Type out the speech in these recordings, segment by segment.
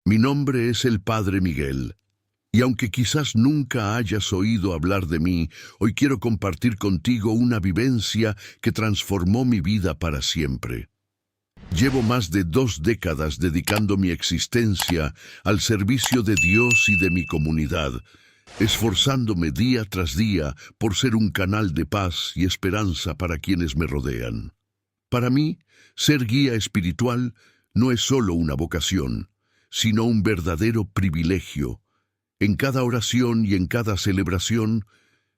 Mi nombre es el Padre Miguel, y aunque quizás nunca hayas oído hablar de mí, hoy quiero compartir contigo una vivencia que transformó mi vida para siempre. Llevo más de 2 décadas dedicando mi existencia al servicio de Dios y de mi comunidad, esforzándome día tras día por ser un canal de paz y esperanza para quienes me rodean. Para mí, ser guía espiritual no es solo una vocación, sino un verdadero privilegio. En cada oración y en cada celebración,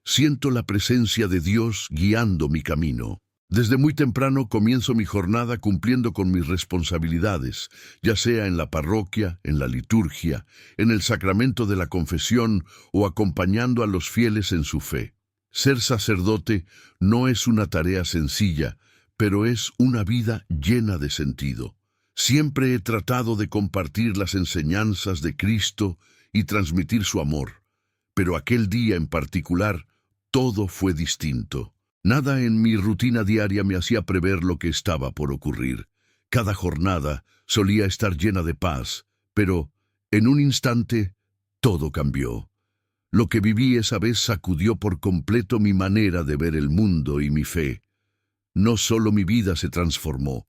siento la presencia de Dios guiando mi camino. Desde muy temprano comienzo mi jornada cumpliendo con mis responsabilidades, ya sea en la parroquia, en la liturgia, en el sacramento de la confesión o acompañando a los fieles en su fe. Ser sacerdote no es una tarea sencilla, pero es una vida llena de sentido. Siempre he tratado de compartir las enseñanzas de Cristo y transmitir su amor, pero aquel día en particular, todo fue distinto. Nada en mi rutina diaria me hacía prever lo que estaba por ocurrir. Cada jornada solía estar llena de paz, pero en un instante todo cambió. Lo que viví esa vez sacudió por completo mi manera de ver el mundo y mi fe. No solo mi vida se transformó,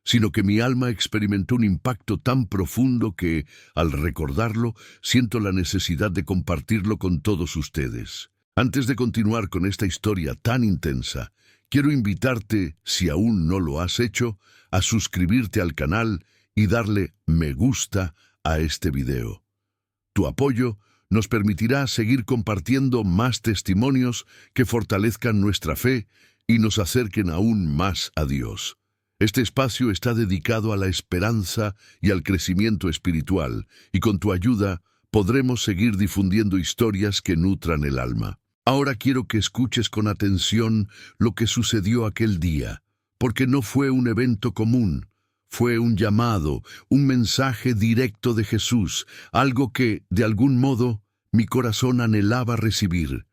sino que mi alma experimentó un impacto tan profundo que, al recordarlo, siento la necesidad de compartirlo con todos ustedes. Antes de continuar con esta historia tan intensa, quiero invitarte, si aún no lo has hecho, a suscribirte al canal y darle me gusta a este video. Tu apoyo nos permitirá seguir compartiendo más testimonios que fortalezcan nuestra fe y nos acerquen aún más a Dios. Este espacio está dedicado a la esperanza y al crecimiento espiritual, y con tu ayuda podremos seguir difundiendo historias que nutran el alma. Ahora quiero que escuches con atención lo que sucedió aquel día, porque no fue un evento común, fue un llamado, un mensaje directo de Jesús, algo que, de algún modo, mi corazón anhelaba recibir.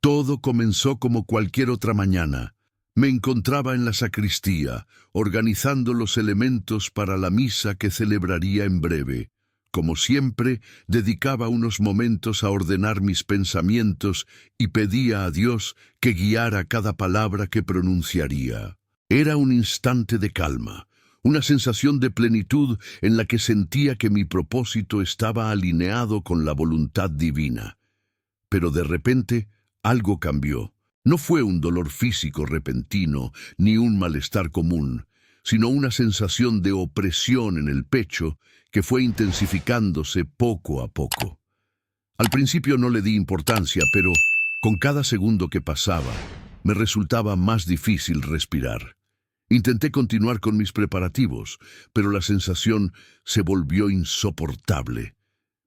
Todo comenzó como cualquier otra mañana. Me encontraba en la sacristía, organizando los elementos para la misa que celebraría en breve. Como siempre, dedicaba unos momentos a ordenar mis pensamientos y pedía a Dios que guiara cada palabra que pronunciaría. Era un instante de calma, una sensación de plenitud en la que sentía que mi propósito estaba alineado con la voluntad divina. Pero de repente, algo cambió. No fue un dolor físico repentino, ni un malestar común, sino una sensación de opresión en el pecho que fue intensificándose poco a poco. Al principio no le di importancia, pero con cada segundo que pasaba, me resultaba más difícil respirar. Intenté continuar con mis preparativos, pero la sensación se volvió insoportable.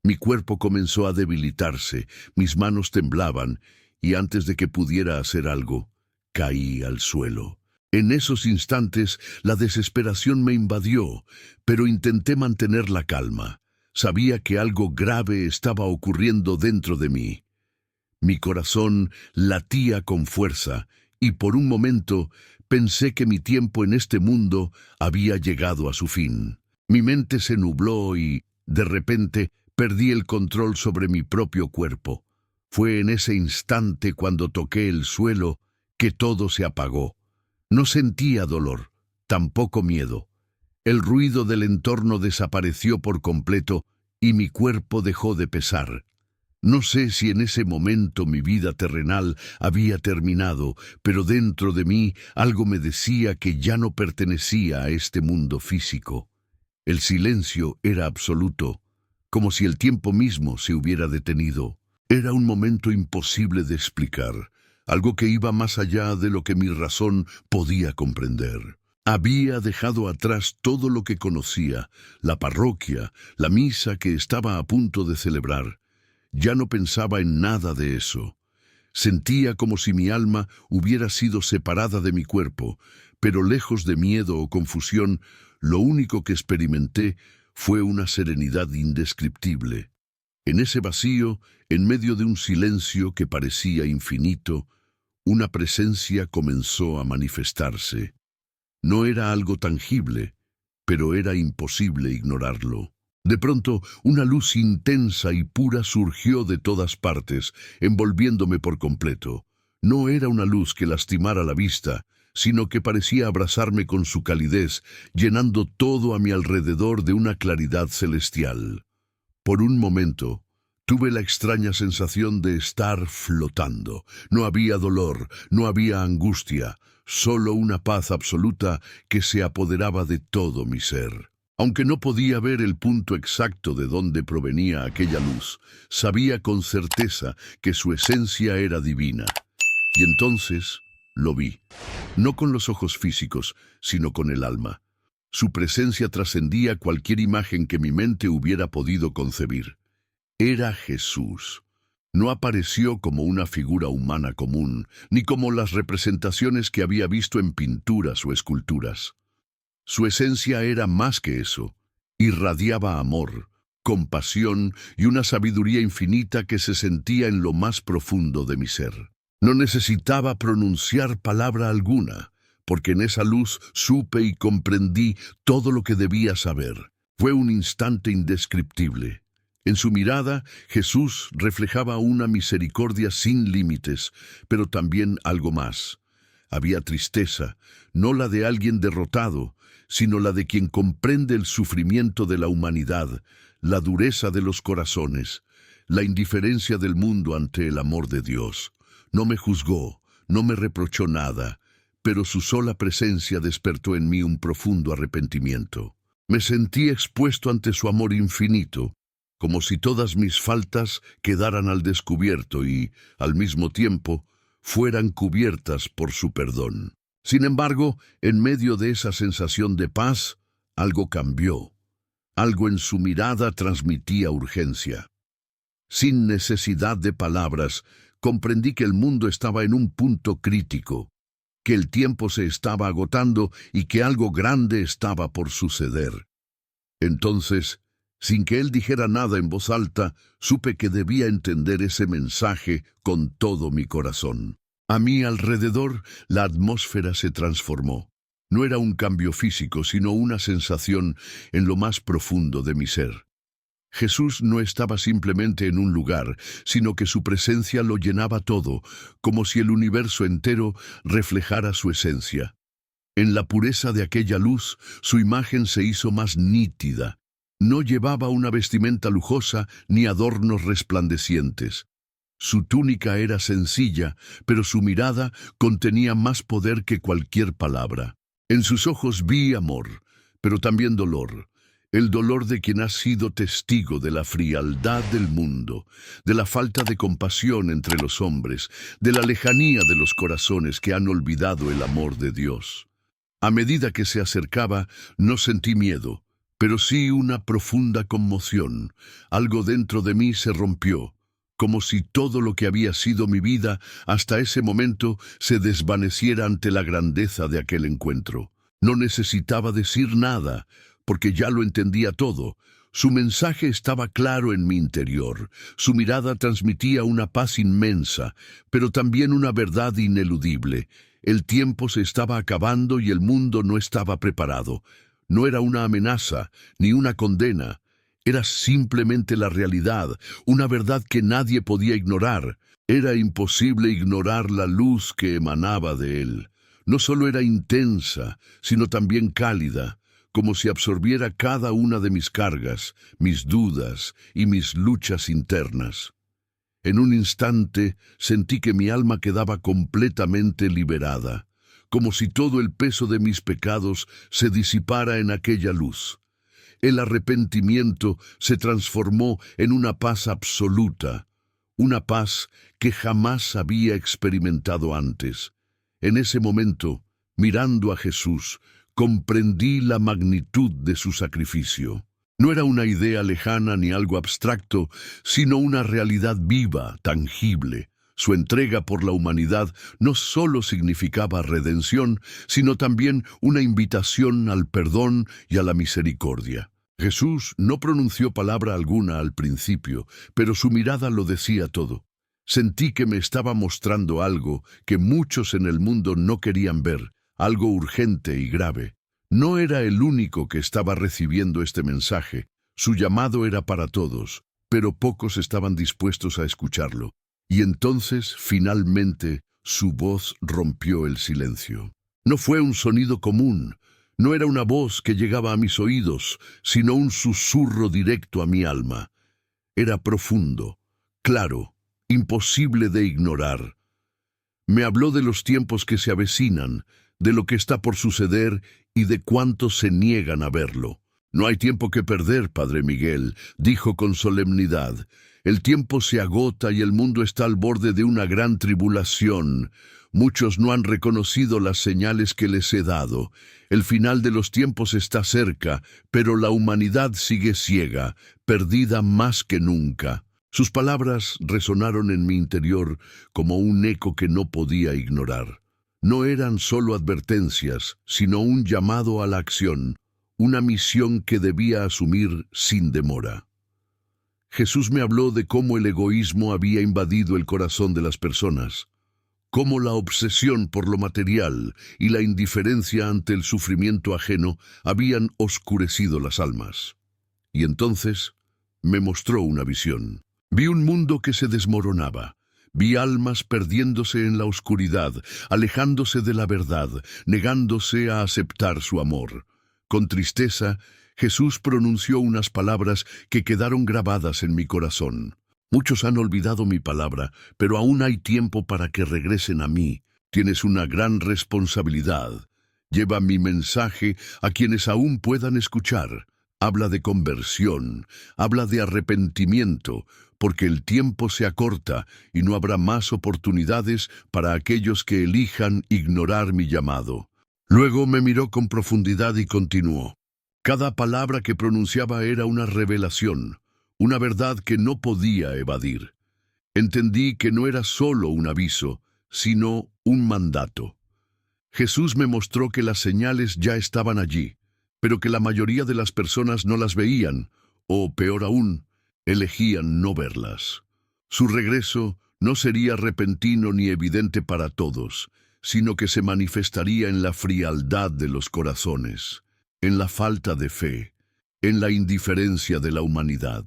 Mi cuerpo comenzó a debilitarse, mis manos temblaban, y antes de que pudiera hacer algo, caí al suelo. En esos instantes, la desesperación me invadió, pero intenté mantener la calma. Sabía que algo grave estaba ocurriendo dentro de mí. Mi corazón latía con fuerza, y por un momento pensé que mi tiempo en este mundo había llegado a su fin. Mi mente se nubló y, de repente, perdí el control sobre mi propio cuerpo. Fue en ese instante cuando toqué el suelo que todo se apagó. No sentía dolor, tampoco miedo. El ruido del entorno desapareció por completo y mi cuerpo dejó de pesar. No sé si en ese momento mi vida terrenal había terminado, pero dentro de mí algo me decía que ya no pertenecía a este mundo físico. El silencio era absoluto, como si el tiempo mismo se hubiera detenido. Era un momento imposible de explicar, algo que iba más allá de lo que mi razón podía comprender. Había dejado atrás todo lo que conocía, la parroquia, la misa que estaba a punto de celebrar. Ya no pensaba en nada de eso. Sentía como si mi alma hubiera sido separada de mi cuerpo, pero lejos de miedo o confusión, lo único que experimenté fue una serenidad indescriptible. En ese vacío, en medio de un silencio que parecía infinito, una presencia comenzó a manifestarse. No era algo tangible, pero era imposible ignorarlo. De pronto, una luz intensa y pura surgió de todas partes, envolviéndome por completo. No era una luz que lastimara la vista, sino que parecía abrazarme con su calidez, llenando todo a mi alrededor de una claridad celestial. Por un momento, tuve la extraña sensación de estar flotando. No había dolor, no había angustia, solo una paz absoluta que se apoderaba de todo mi ser. Aunque no podía ver el punto exacto de dónde provenía aquella luz, sabía con certeza que su esencia era divina. Y entonces lo vi, no con los ojos físicos, sino con el alma. Su presencia trascendía cualquier imagen que mi mente hubiera podido concebir. Era Jesús. No apareció como una figura humana común, ni como las representaciones que había visto en pinturas o esculturas. Su esencia era más que eso. Irradiaba amor, compasión y una sabiduría infinita que se sentía en lo más profundo de mi ser. No necesitaba pronunciar palabra alguna, porque en esa luz supe y comprendí todo lo que debía saber. Fue un instante indescriptible. En su mirada, Jesús reflejaba una misericordia sin límites, pero también algo más. Había tristeza, no la de alguien derrotado, sino la de quien comprende el sufrimiento de la humanidad, la dureza de los corazones, la indiferencia del mundo ante el amor de Dios. No me juzgó, no me reprochó nada, pero su sola presencia despertó en mí un profundo arrepentimiento. Me sentí expuesto ante su amor infinito, como si todas mis faltas quedaran al descubierto y, al mismo tiempo, fueran cubiertas por su perdón. Sin embargo, en medio de esa sensación de paz, algo cambió. Algo en su mirada transmitía urgencia. Sin necesidad de palabras, comprendí que el mundo estaba en un punto crítico, que el tiempo se estaba agotando y que algo grande estaba por suceder. Entonces, sin que él dijera nada en voz alta, supe que debía entender ese mensaje con todo mi corazón. A mi alrededor, la atmósfera se transformó. No era un cambio físico, sino una sensación en lo más profundo de mi ser. Jesús no estaba simplemente en un lugar, sino que su presencia lo llenaba todo, como si el universo entero reflejara su esencia. En la pureza de aquella luz, su imagen se hizo más nítida. No llevaba una vestimenta lujosa ni adornos resplandecientes. Su túnica era sencilla, pero su mirada contenía más poder que cualquier palabra. En sus ojos vi amor, pero también dolor. El dolor de quien ha sido testigo de la frialdad del mundo, de la falta de compasión entre los hombres, de la lejanía de los corazones que han olvidado el amor de Dios. A medida que se acercaba, no sentí miedo, pero sí una profunda conmoción. Algo dentro de mí se rompió, como si todo lo que había sido mi vida hasta ese momento se desvaneciera ante la grandeza de aquel encuentro. No necesitaba decir nada, porque ya lo entendía todo. Su mensaje estaba claro en mi interior. Su mirada transmitía una paz inmensa, pero también una verdad ineludible. El tiempo se estaba acabando y el mundo no estaba preparado. No era una amenaza, ni una condena. Era simplemente la realidad, una verdad que nadie podía ignorar. Era imposible ignorar la luz que emanaba de él. No solo era intensa, sino también cálida, como si absorbiera cada una de mis cargas, mis dudas y mis luchas internas. En un instante sentí que mi alma quedaba completamente liberada, como si todo el peso de mis pecados se disipara en aquella luz. El arrepentimiento se transformó en una paz absoluta, una paz que jamás había experimentado antes. En ese momento, mirando a Jesús, comprendí la magnitud de su sacrificio. No era una idea lejana ni algo abstracto, sino una realidad viva, tangible. Su entrega por la humanidad no solo significaba redención, sino también una invitación al perdón y a la misericordia. Jesús no pronunció palabra alguna al principio, pero su mirada lo decía todo. Sentí que me estaba mostrando algo que muchos en el mundo no querían ver, algo urgente y grave. No era el único que estaba recibiendo este mensaje. Su llamado era para todos, pero pocos estaban dispuestos a escucharlo. Y entonces, finalmente, su voz rompió el silencio. No fue un sonido común, no era una voz que llegaba a mis oídos, sino un susurro directo a mi alma. Era profundo, claro, imposible de ignorar. Me habló de los tiempos que se avecinan, de lo que está por suceder y de cuántos se niegan a verlo. No hay tiempo que perder, Padre Miguel, dijo con solemnidad. El tiempo se agota y el mundo está al borde de una gran tribulación. Muchos no han reconocido las señales que les he dado. El final de los tiempos está cerca, pero la humanidad sigue ciega, perdida más que nunca. Sus palabras resonaron en mi interior como un eco que no podía ignorar. No eran solo advertencias, sino un llamado a la acción, una misión que debía asumir sin demora. Jesús me habló de cómo el egoísmo había invadido el corazón de las personas, cómo la obsesión por lo material y la indiferencia ante el sufrimiento ajeno habían oscurecido las almas. Y entonces me mostró una visión. Vi un mundo que se desmoronaba. Vi almas perdiéndose en la oscuridad, alejándose de la verdad, negándose a aceptar su amor. Con tristeza, Jesús pronunció unas palabras que quedaron grabadas en mi corazón. Muchos han olvidado mi palabra, pero aún hay tiempo para que regresen a mí. Tienes una gran responsabilidad. Lleva mi mensaje a quienes aún puedan escuchar. Habla de conversión, habla de arrepentimiento, porque el tiempo se acorta y no habrá más oportunidades para aquellos que elijan ignorar mi llamado. Luego me miró con profundidad y continuó. Cada palabra que pronunciaba era una revelación, una verdad que no podía evadir. Entendí que no era solo un aviso, sino un mandato. Jesús me mostró que las señales ya estaban allí, pero que la mayoría de las personas no las veían, o peor aún, elegían no verlas. Su regreso no sería repentino ni evidente para todos, sino que se manifestaría en la frialdad de los corazones, en la falta de fe, en la indiferencia de la humanidad.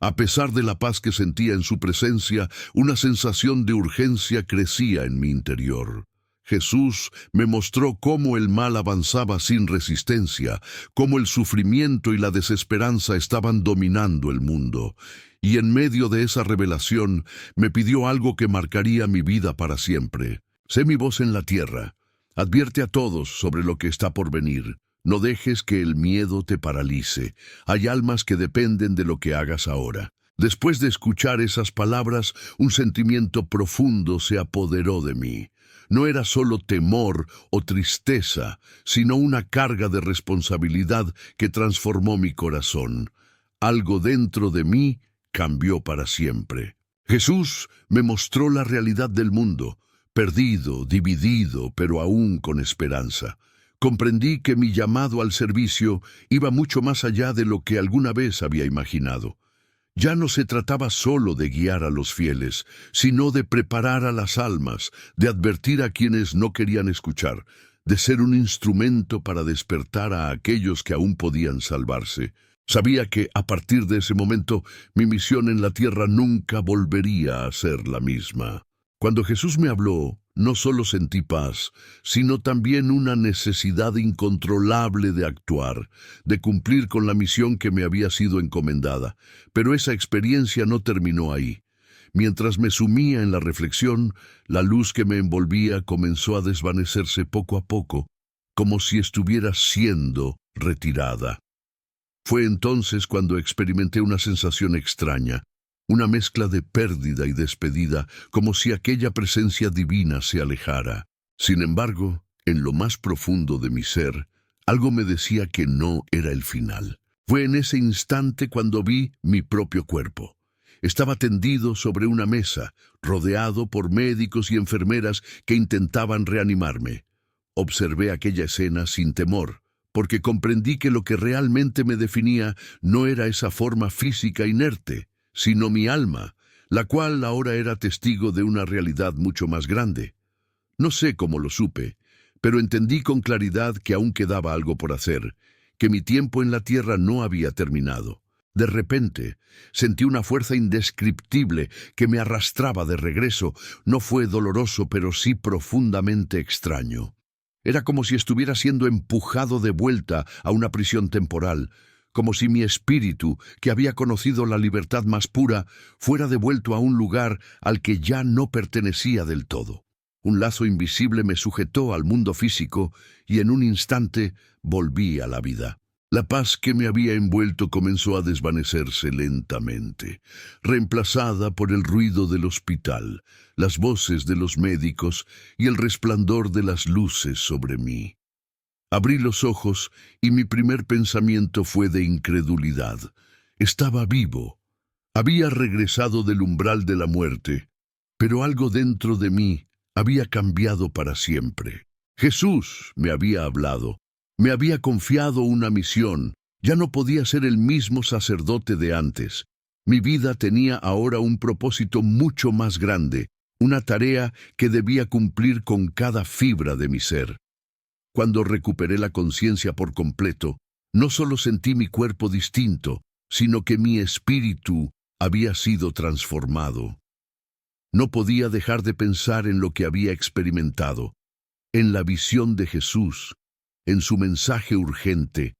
A pesar de la paz que sentía en su presencia, una sensación de urgencia crecía en mi interior. Jesús me mostró cómo el mal avanzaba sin resistencia, cómo el sufrimiento y la desesperanza estaban dominando el mundo. Y en medio de esa revelación me pidió algo que marcaría mi vida para siempre. Sé mi voz en la tierra. Advierte a todos sobre lo que está por venir. No dejes que el miedo te paralice. Hay almas que dependen de lo que hagas ahora. Después de escuchar esas palabras, un sentimiento profundo se apoderó de mí. No era solo temor o tristeza, sino una carga de responsabilidad que transformó mi corazón. Algo dentro de mí cambió para siempre. Jesús me mostró la realidad del mundo, perdido, dividido, pero aún con esperanza. Comprendí que mi llamado al servicio iba mucho más allá de lo que alguna vez había imaginado. Ya no se trataba solo de guiar a los fieles, sino de preparar a las almas, de advertir a quienes no querían escuchar, de ser un instrumento para despertar a aquellos que aún podían salvarse. Sabía que, a partir de ese momento, mi misión en la tierra nunca volvería a ser la misma. Cuando Jesús me habló, no solo sentí paz, sino también una necesidad incontrolable de actuar, de cumplir con la misión que me había sido encomendada. Pero esa experiencia no terminó ahí. Mientras me sumía en la reflexión, la luz que me envolvía comenzó a desvanecerse poco a poco, como si estuviera siendo retirada. Fue entonces cuando experimenté una sensación extraña, una mezcla de pérdida y despedida, como si aquella presencia divina se alejara. Sin embargo, en lo más profundo de mi ser, algo me decía que no era el final. Fue en ese instante cuando vi mi propio cuerpo. Estaba tendido sobre una mesa, rodeado por médicos y enfermeras que intentaban reanimarme. Observé aquella escena sin temor, porque comprendí que lo que realmente me definía no era esa forma física inerte, sino mi alma, la cual ahora era testigo de una realidad mucho más grande. No sé cómo lo supe, pero entendí con claridad que aún quedaba algo por hacer, que mi tiempo en la tierra no había terminado. De repente, sentí una fuerza indescriptible que me arrastraba de regreso. No fue doloroso, pero sí profundamente extraño. Era como si estuviera siendo empujado de vuelta a una prisión temporal, como si mi espíritu, que había conocido la libertad más pura, fuera devuelto a un lugar al que ya no pertenecía del todo. Un lazo invisible me sujetó al mundo físico y en un instante volví a la vida. La paz que me había envuelto comenzó a desvanecerse lentamente, reemplazada por el ruido del hospital, las voces de los médicos y el resplandor de las luces sobre mí. Abrí los ojos y mi primer pensamiento fue de incredulidad. Estaba vivo. Había regresado del umbral de la muerte, pero algo dentro de mí había cambiado para siempre. Jesús me había hablado. Me había confiado una misión. Ya no podía ser el mismo sacerdote de antes. Mi vida tenía ahora un propósito mucho más grande, una tarea que debía cumplir con cada fibra de mi ser. Cuando recuperé la conciencia por completo, no solo sentí mi cuerpo distinto, sino que mi espíritu había sido transformado. No podía dejar de pensar en lo que había experimentado, en la visión de Jesús, en su mensaje urgente,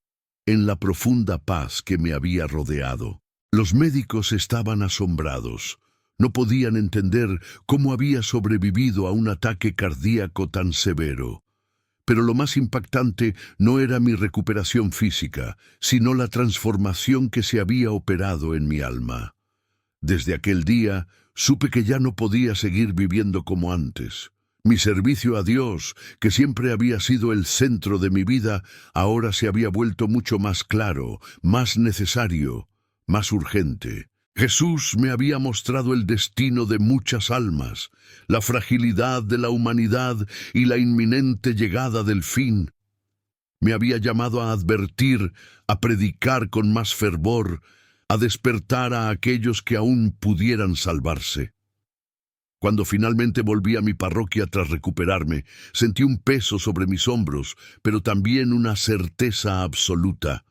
en la profunda paz que me había rodeado. Los médicos estaban asombrados. No podían entender cómo había sobrevivido a un ataque cardíaco tan severo. Pero lo más impactante no era mi recuperación física, sino la transformación que se había operado en mi alma. Desde aquel día, supe que ya no podía seguir viviendo como antes. Mi servicio a Dios, que siempre había sido el centro de mi vida, ahora se había vuelto mucho más claro, más necesario, más urgente. Jesús me había mostrado el destino de muchas almas, la fragilidad de la humanidad y la inminente llegada del fin. Me había llamado a advertir, a predicar con más fervor, a despertar a aquellos que aún pudieran salvarse. Cuando finalmente volví a mi parroquia tras recuperarme, sentí un peso sobre mis hombros, pero también una certeza absoluta.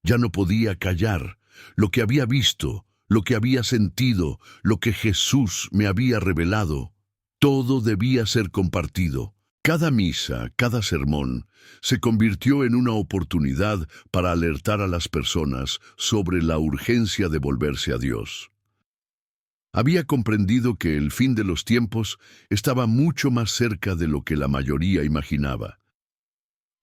Ya no podía callar. Lo que había visto, lo que había sentido, lo que Jesús me había revelado, todo debía ser compartido. Cada misa, cada sermón, se convirtió en una oportunidad para alertar a las personas sobre la urgencia de volverse a Dios. Había comprendido que el fin de los tiempos estaba mucho más cerca de lo que la mayoría imaginaba.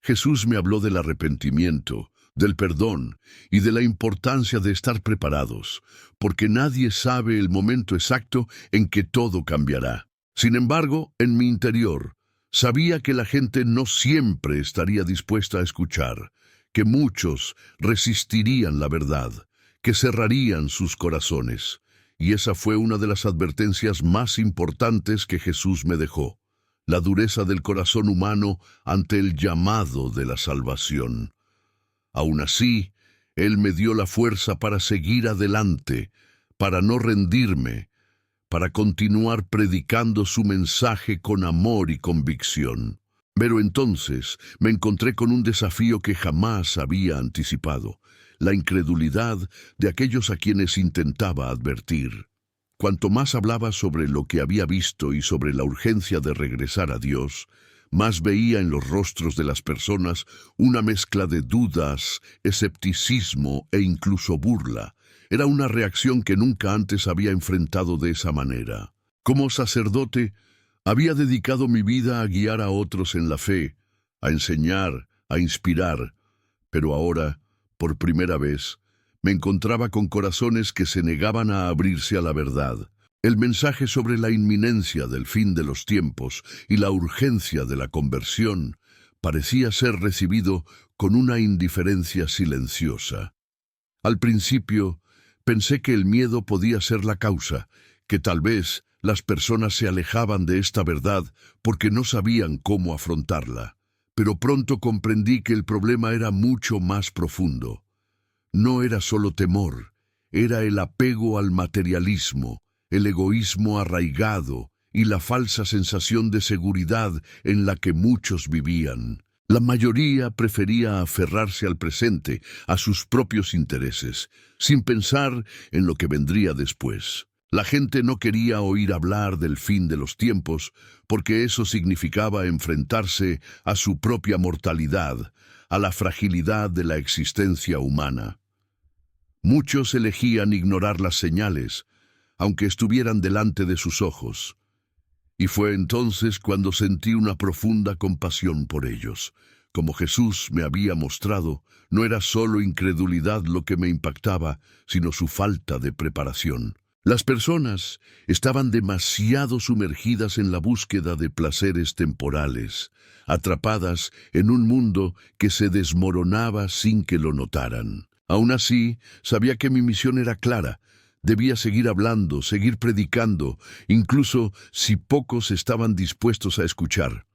Jesús me habló del arrepentimiento, del perdón y de la importancia de estar preparados, porque nadie sabe el momento exacto en que todo cambiará. Sin embargo, en mi interior, sabía que la gente no siempre estaría dispuesta a escuchar, que muchos resistirían la verdad, que cerrarían sus corazones. Y esa fue una de las advertencias más importantes que Jesús me dejó, la dureza del corazón humano ante el llamado de la salvación. Aún así, Él me dio la fuerza para seguir adelante, para no rendirme, para continuar predicando su mensaje con amor y convicción. Pero entonces me encontré con un desafío que jamás había anticipado: la incredulidad de aquellos a quienes intentaba advertir. Cuanto más hablaba sobre lo que había visto y sobre la urgencia de regresar a Dios, más veía en los rostros de las personas una mezcla de dudas, escepticismo e incluso burla. Era una reacción que nunca antes había enfrentado de esa manera. Como sacerdote, había dedicado mi vida a guiar a otros en la fe, a enseñar, a inspirar, pero ahora, por primera vez, me encontraba con corazones que se negaban a abrirse a la verdad. El mensaje sobre la inminencia del fin de los tiempos y la urgencia de la conversión parecía ser recibido con una indiferencia silenciosa. Al principio, pensé que el miedo podía ser la causa, que tal vez las personas se alejaban de esta verdad porque no sabían cómo afrontarla. Pero pronto comprendí que el problema era mucho más profundo. No era solo temor, era el apego al materialismo, el egoísmo arraigado y la falsa sensación de seguridad en la que muchos vivían. La mayoría prefería aferrarse al presente, a sus propios intereses, sin pensar en lo que vendría después. La gente no quería oír hablar del fin de los tiempos, porque eso significaba enfrentarse a su propia mortalidad, a la fragilidad de la existencia humana. Muchos elegían ignorar las señales, aunque estuvieran delante de sus ojos. Y fue entonces cuando sentí una profunda compasión por ellos. Como Jesús me había mostrado, no era solo incredulidad lo que me impactaba, sino su falta de preparación. Las personas estaban demasiado sumergidas en la búsqueda de placeres temporales, atrapadas en un mundo que se desmoronaba sin que lo notaran. Aún así, sabía que mi misión era clara. Debía seguir hablando, seguir predicando, incluso si pocos estaban dispuestos a escuchar.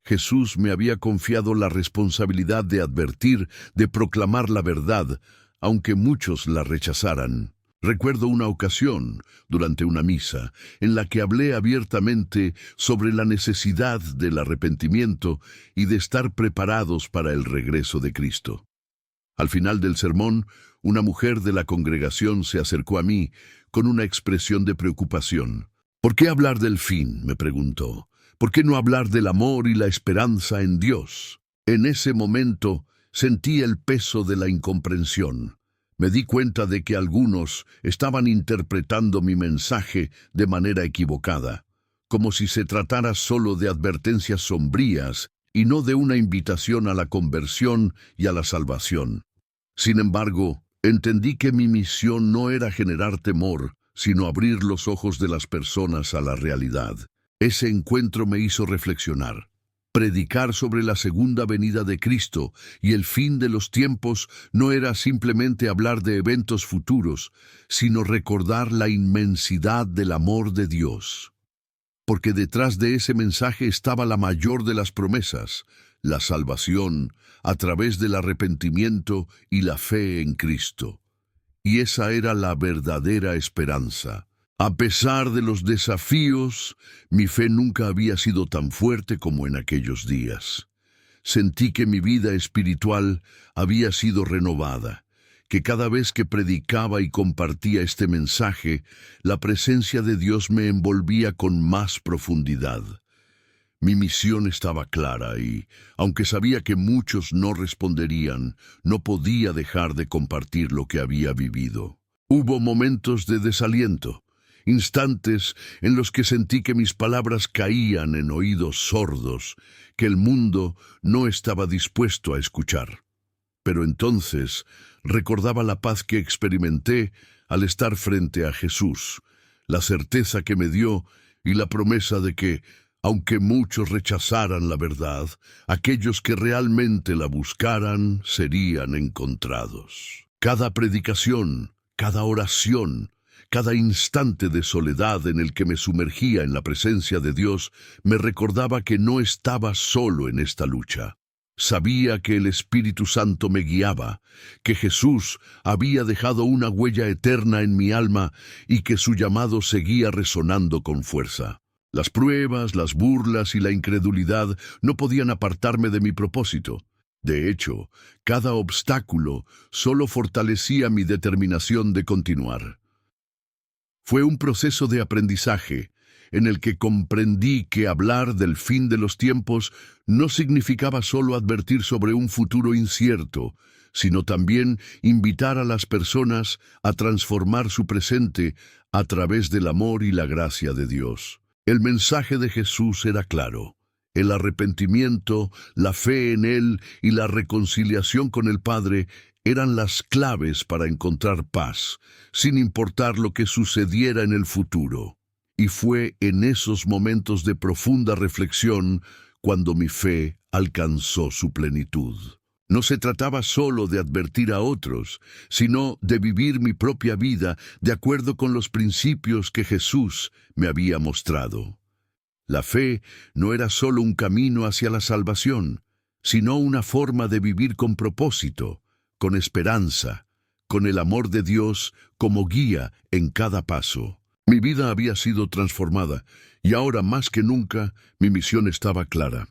Jesús me había confiado la responsabilidad de advertir, de proclamar la verdad, aunque muchos la rechazaran. Recuerdo una ocasión, durante una misa, en la que hablé abiertamente sobre la necesidad del arrepentimiento y de estar preparados para el regreso de Cristo. Al final del sermón, una mujer de la congregación se acercó a mí con una expresión de preocupación. ¿Por qué hablar del fin?, me preguntó. ¿Por qué no hablar del amor y la esperanza en Dios? En ese momento sentí el peso de la incomprensión. Me di cuenta de que algunos estaban interpretando mi mensaje de manera equivocada, como si se tratara solo de advertencias sombrías y no de una invitación a la conversión y a la salvación. Sin embargo, entendí que mi misión no era generar temor, sino abrir los ojos de las personas a la realidad. Ese encuentro me hizo reflexionar. Predicar sobre la segunda venida de Cristo y el fin de los tiempos no era simplemente hablar de eventos futuros, sino recordar la inmensidad del amor de Dios. Porque detrás de ese mensaje estaba la mayor de las promesas, la salvación a través del arrepentimiento y la fe en Cristo. Y esa era la verdadera esperanza. A pesar de los desafíos, mi fe nunca había sido tan fuerte como en aquellos días. Sentí que mi vida espiritual había sido renovada, que cada vez que predicaba y compartía este mensaje, la presencia de Dios me envolvía con más profundidad. Mi misión estaba clara y, aunque sabía que muchos no responderían, no podía dejar de compartir lo que había vivido. Hubo momentos de desaliento, instantes en los que sentí que mis palabras caían en oídos sordos, que el mundo no estaba dispuesto a escuchar. Pero entonces recordaba la paz que experimenté al estar frente a Jesús, la certeza que me dio y la promesa de que, aunque muchos rechazaran la verdad, aquellos que realmente la buscaran serían encontrados. Cada predicación, cada oración, cada instante de soledad en el que me sumergía en la presencia de Dios me recordaba que no estaba solo en esta lucha. Sabía que el Espíritu Santo me guiaba, que Jesús había dejado una huella eterna en mi alma y que su llamado seguía resonando con fuerza. Las pruebas, las burlas y la incredulidad no podían apartarme de mi propósito. De hecho, cada obstáculo solo fortalecía mi determinación de continuar. Fue un proceso de aprendizaje en el que comprendí que hablar del fin de los tiempos no significaba solo advertir sobre un futuro incierto, sino también invitar a las personas a transformar su presente a través del amor y la gracia de Dios. El mensaje de Jesús era claro. El arrepentimiento, la fe en Él y la reconciliación con el Padre eran las claves para encontrar paz, sin importar lo que sucediera en el futuro. Y fue en esos momentos de profunda reflexión cuando mi fe alcanzó su plenitud. No se trataba solo de advertir a otros, sino de vivir mi propia vida de acuerdo con los principios que Jesús me había mostrado. La fe no era solo un camino hacia la salvación, sino una forma de vivir con propósito, con esperanza, con el amor de Dios como guía en cada paso. Mi vida había sido transformada y ahora más que nunca mi misión estaba clara.